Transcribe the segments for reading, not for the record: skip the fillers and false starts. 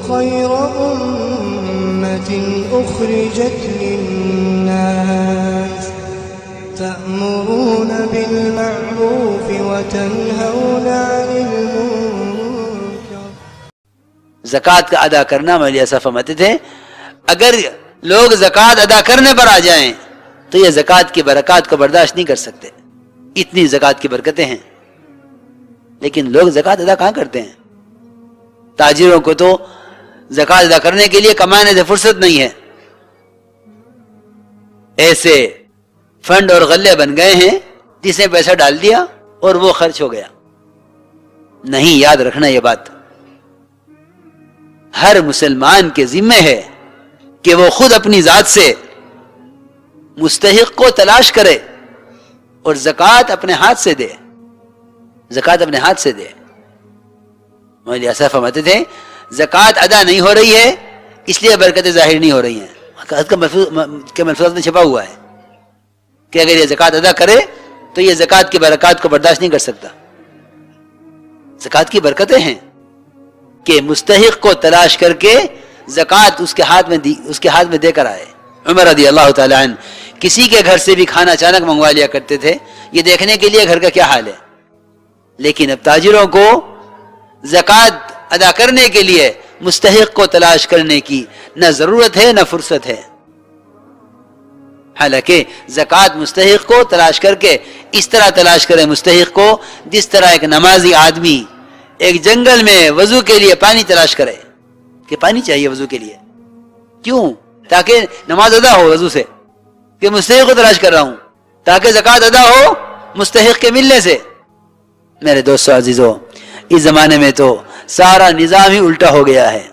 خير أمة أخرجت للناس تأمرون بالمعروف وتنهون عن المنكر. زکوٰۃ کا ادا کرنا مولانا صاحب فرماتے تھے اگر لوگ زکوٰۃ ادا کرنے پر آ جائیں تو یہ زکوٰۃ کی برکات کو برداشت نہیں کر سکتے. اتنی زکوٰۃ کی برکتیں ہیں لیکن لوگ زکوٰۃ ادا کہاں کرتے ہیں. تاجروں کو تو زکوٰۃ ادا کرنے کے لیے کمانے سے فرصت نہیں ہے. ایسے فنڈ اور غلے بن گئے ہیں جس نے پیسہ ڈال دیا اور وہ خرچ ہو گیا. نہیں، یاد رکھنا یہ بات ہر مسلمان کے ذمہ ہے کہ وہ خود اپنی ذات سے مستحق کو تلاش کرے اور زکوٰۃ اپنے ہاتھ سے دے. زکوٰۃ اپنے ہاتھ سے دے. مولانا صاحب فرماتے تھے زکوٰۃ ادا نہیں ہو رہی ہے اس لیے برکتیں ظاہر نہیں ہو رہی ہیں. کے ملفوظات میں چھپا ہوا ہے کہ اگر یہ زکوٰۃ ادا کرے تو یہ زکوٰۃ کی برکات کو برداشت نہیں کر سکتا. زکوٰۃ کی برکتیں ہیں کہ مستحق کو تلاش کر کے زکوٰۃ اس کے ہاتھ میں دے کر آئے. عمر رضی اللہ تعالی عنہ کسی کے گھر سے بھی کھانا اچانک منگوا لیا کرتے تھے یہ دیکھنے کے لیے گھر کا کیا حال ہے. لیکن اب تاجروں کو زکوٰۃ ادا کرنے کے لیے مستحق کو تلاش کرنے کی نہ ضرورت ہے نہ فرصت ہے. حالانکہ زکوٰۃ مستحق کو تلاش کر کے اس طرح تلاش کرے مستحق کو جس طرح ایک نمازی آدمی ایک جنگل میں وضو کے لیے پانی تلاش کرے کہ پانی چاہیے وضو کے لیے. کیوں؟ تاکہ نماز ادا ہو وضو سے. کہ مستحق کو تلاش کر رہا ہوں تاکہ زکوٰۃ ادا ہو مستحق کے ملنے سے. میرے دوستو عزیزو، اس زمانے میں تو سارا نظام ہی الٹا ہو گیا ہے.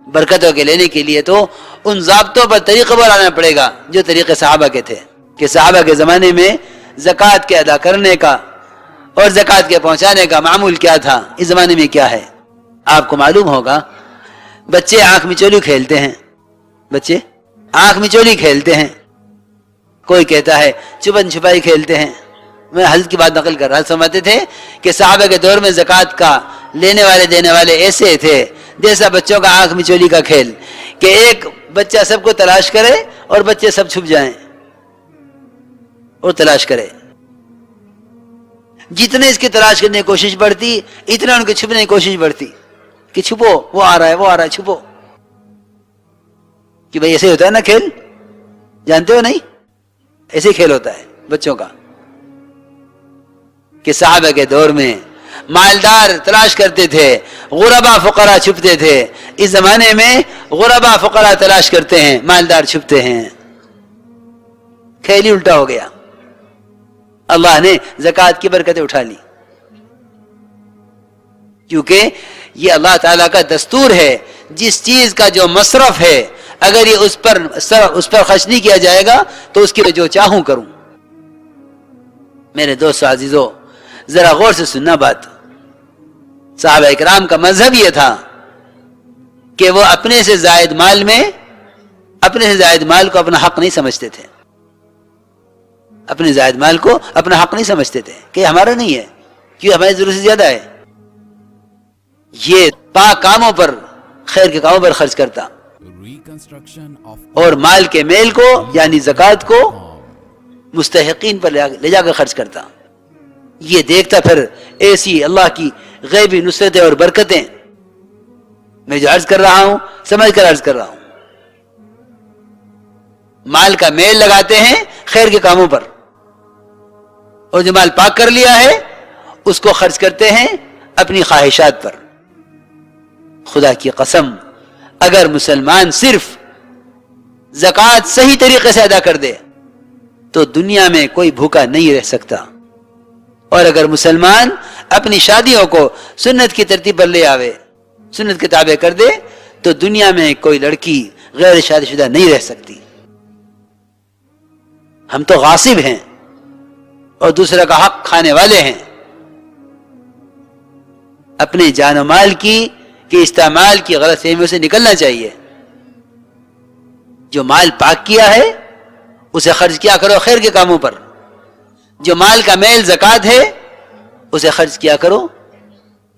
برکتوں کے لینے کے لیے تو ان ضابطوں پر طریقہ بنانا پڑے گا جو طریقے صحابہ کے تھے کہ صحابہ کے زمانے میں زکوٰۃ کے ادا کرنے کا اور زکوٰۃ کے پہنچانے کا معمول کیا تھا. اس زمانے میں کیا ہے آپ کو معلوم ہوگا. بچے آنکھ مچولی کھیلتے ہیں. بچے آنکھ مچولی کھیلتے ہیں. کوئی کہتا ہے چپن چھپائی کھیلتے ہیں. میں حضرت کی بات نقل کر رہا. سمجھتے تھے کہ صحابہ کے دور میں زکوٰۃ کا لینے والے دینے والے ایسے تھے جیسا بچوں کا آنکھ مچولی کا کھیل کہ ایک بچہ سب کو تلاش کرے اور بچے سب چھپ جائیں اور تلاش کرے. جتنے اس کی تلاش کرنے کی کوشش بڑھتی اتنا ان کے چھپنے کی کوشش بڑھتی کہ چھپو وہ آ رہا ہے وہ آ رہا ہے چھپو. کہ بھئی ایسے ہوتا ہے نا کھیل، جانتے ہو نہیں؟ ایسے کھیل ہوتا ہے بچوں کا کہ صحابہ کے دور میں مالدار تلاش کرتے تھے، غربا فقراء چھپتے تھے. اس زمانے میں غربا فقراء تلاش کرتے ہیں، مالدار چھپتے ہیں. کھیل ہی الٹا ہو گیا. اللہ نے زکوٰۃ کی برکتیں اٹھا لی کیونکہ یہ اللہ تعالیٰ کا دستور ہے. جس چیز کا جو مصرف ہے اگر یہ اس پر خرچ نہیں کیا جائے گا تو اس کی جو چاہوں کروں. میرے دوستو عزیزو، ذرا غور سے سننا بات. صحابہ اکرام کا مذہب یہ تھا کہ وہ اپنے سے زائد مال کو اپنا حق نہیں سمجھتے تھے. اپنے زائد مال کو اپنا حق نہیں سمجھتے تھے کہ ہمارا نہیں ہے کیوں ہماری ضرورت سے زیادہ ہے. یہ پاک کاموں پر، خیر کے کاموں پر خرچ کرتا اور مال کے میل کو یعنی زکوٰۃ کو مستحقین پر لے جا کر خرچ کرتا. یہ دیکھتا پھر ایسی اللہ کی غیبی نصرتیں اور برکتیں. میں جو عرض کر رہا ہوں سمجھ کر عرض کر رہا ہوں. مال کا میل لگاتے ہیں خیر کے کاموں پر اور جو مال پاک کر لیا ہے اس کو خرچ کرتے ہیں اپنی خواہشات پر. خدا کی قسم اگر مسلمان صرف زکوٰۃ صحیح طریقے سے ادا کر دے تو دنیا میں کوئی بھوکا نہیں رہ سکتا. اور اگر مسلمان اپنی شادیوں کو سنت کی ترتیب پر لے آوے، سنت کے تابع کر دے تو دنیا میں کوئی لڑکی غیر شادی شدہ نہیں رہ سکتی. ہم تو غاصب ہیں اور دوسرے کا حق کھانے والے ہیں. اپنے جان و مال کے استعمال کی غلط فہمیوں سے نکلنا چاہیے. جو مال پاک کیا ہے اسے خرچ کیا کرو خیر کے کاموں پر. جو مال کا میل زکوٰۃ ہے اسے خرچ کیا کرو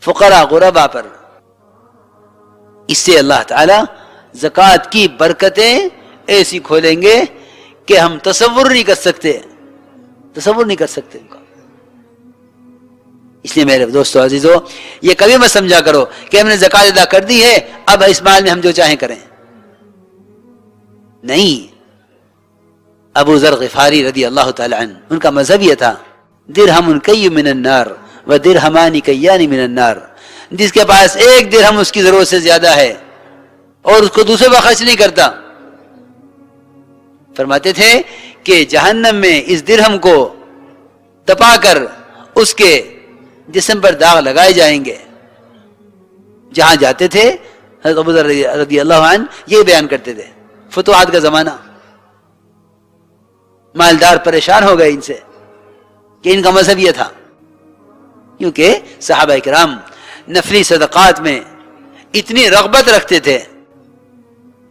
فقراء غربا پر. اس سے اللہ تعالی زکوٰۃ کی برکتیں ایسی کھولیں گے کہ ہم تصور نہیں کر سکتے، تصور نہیں کر سکتے ان کا۔ اس لیے میرے دوستو عزیزو، یہ کبھی مت سمجھا کرو کہ ہم نے زکوٰۃ ادا کر دی ہے اب اس مال میں ہم جو چاہیں کریں، نہیں۔ ابو ذر غفاری رضی اللہ تعالی عنہ، ان کا مذہب یہ تھا درہم کی من النار و درہمان کیان من النار، جس کے پاس ایک درہم اس کی ضرورت سے زیادہ ہے اور اس کو دوسرے پر خرچ نہیں کرتا، فرماتے تھے کہ جہنم میں اس درہم کو تپا کر اس کے جسم پر داغ لگائے جائیں گے۔ جہاں جاتے تھے حضرت ابو ذر رضی اللہ عنہ یہ بیان کرتے تھے، فتوحات کا زمانہ، مالدار پریشان ہو گئے ان سے کہ ان کا مذہب یہ تھا، کیونکہ صحابہ کرام نفلی صدقات میں اتنی رغبت رکھتے تھے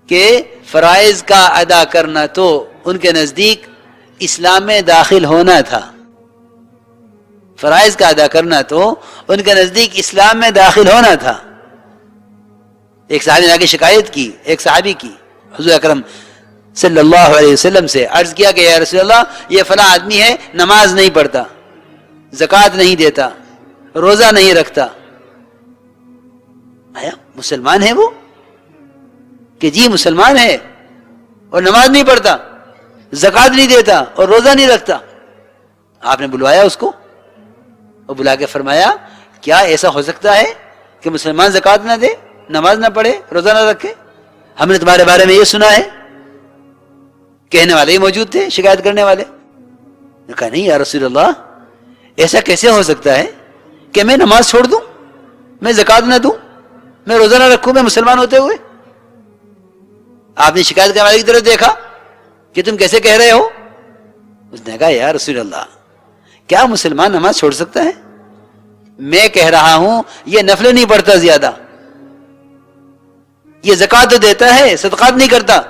کہ فرائض کا ادا کرنا تو ان کے نزدیک اسلام میں داخل ہونا تھا، فرائض کا ادا کرنا تو ان کے نزدیک اسلام میں داخل ہونا تھا۔ ایک صحابی نے آگے شکایت کی، ایک صحابی کی حضور اکرم صلی اللہ علیہ وسلم سے، عرض کیا کہ یا رسول اللہ یہ فلاں آدمی ہے، نماز نہیں پڑھتا، زکوٰۃ نہیں دیتا، روزہ نہیں رکھتا، آیا مسلمان ہے وہ؟ کہ جی مسلمان ہے اور نماز نہیں پڑھتا، زکوٰۃ نہیں دیتا اور روزہ نہیں رکھتا۔ آپ نے بلوایا اس کو اور بلا کے فرمایا کیا ایسا ہو سکتا ہے کہ مسلمان زکوٰۃ نہ دے، نماز نہ پڑھے، روزہ نہ رکھے؟ ہم نے تمہارے بارے میں یہ سنا ہے۔ کہنے والے ہی موجود تھے، شکایت کرنے والے نے کہا نہیں یا رسول اللہ ایسا کیسے ہو سکتا ہے کہ میں نماز چھوڑ دوں، میں زکوٰۃ نہ دوں، میں روزہ نہ رکھوں، میں مسلمان ہوتے ہوئے؟ آپ نے شکایت کرنے والے کی طرف دیکھا کہ تم کیسے کہہ رہے ہو؟ اس نے کہا یا رسول اللہ کیا مسلمان نماز چھوڑ سکتا ہے؟ میں کہہ رہا ہوں یہ نفل نہیں پڑھتا زیادہ، یہ زکوٰۃ تو دیتا ہے، صدقات نہیں کرتا،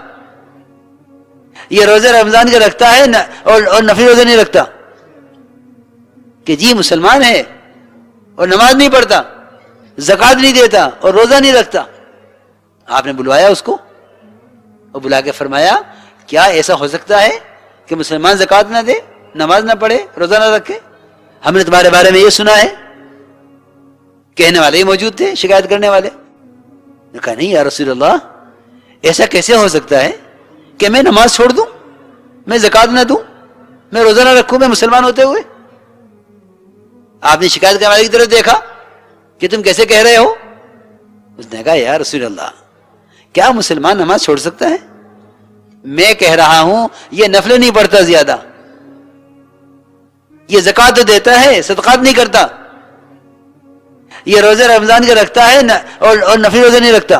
یہ روزہ رمضان کا رکھتا ہے اور نفلی روزہ نہیں رکھتا، کہ جی مسلمان ہے اور نماز نہیں پڑھتا، زکوٰۃ نہیں دیتا اور روزہ نہیں رکھتا۔ آپ نے بلوایا اس کو اور بلا کے فرمایا کیا ایسا ہو سکتا ہے کہ مسلمان زکوٰۃ نہ دے، نماز نہ پڑھے، روزہ نہ رکھے؟ ہم نے تمہارے بارے میں یہ سنا ہے۔ کہنے والے ہی موجود تھے، شکایت کرنے والے نے کہا نہیں یا رسول اللہ ایسا کیسے ہو سکتا ہے کہ میں نماز چھوڑ دوں، میں زکوٰۃ نہ دوں، میں روزہ نہ رکھوں، میں مسلمان ہوتے ہوئے؟ آپ نے شکایت کرنے والے کی طرف دیکھا کہ تم کیسے کہہ رہے ہو؟ اس نے کہا یا رسول اللہ کیا مسلمان نماز چھوڑ سکتا ہے؟ میں کہہ رہا ہوں یہ نفل نہیں پڑھتا زیادہ، یہ زکوٰۃ تو دیتا ہے، صدقات نہیں کرتا، یہ روزہ رمضان کا رکھتا ہے اور نفلی روزہ نہیں رکھتا۔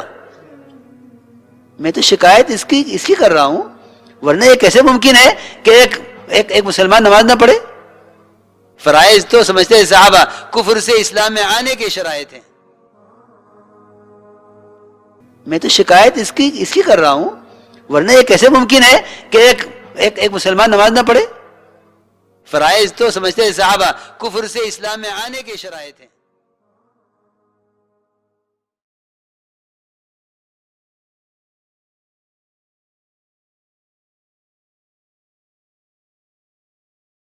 میں تو شکایت اس کی کر رہا ہوں، ورنہ یہ کیسے ممکن ہے کہ ایک مسلمان نماز نہ پڑھے؟ فرائض تو سمجھتے ہیں صحابہ کفر سے اسلام میں آنے کے شرائط ہیں، میں تو شکایت اس کی کر رہا ہوں، ورنہ یہ کیسے ممکن ہے کہ ایک مسلمان نماز نہ پڑھے؟ فرائض تو سمجھتے ہیں صحابہ کفر سے اسلام میں آنے کے شرائط ہیں۔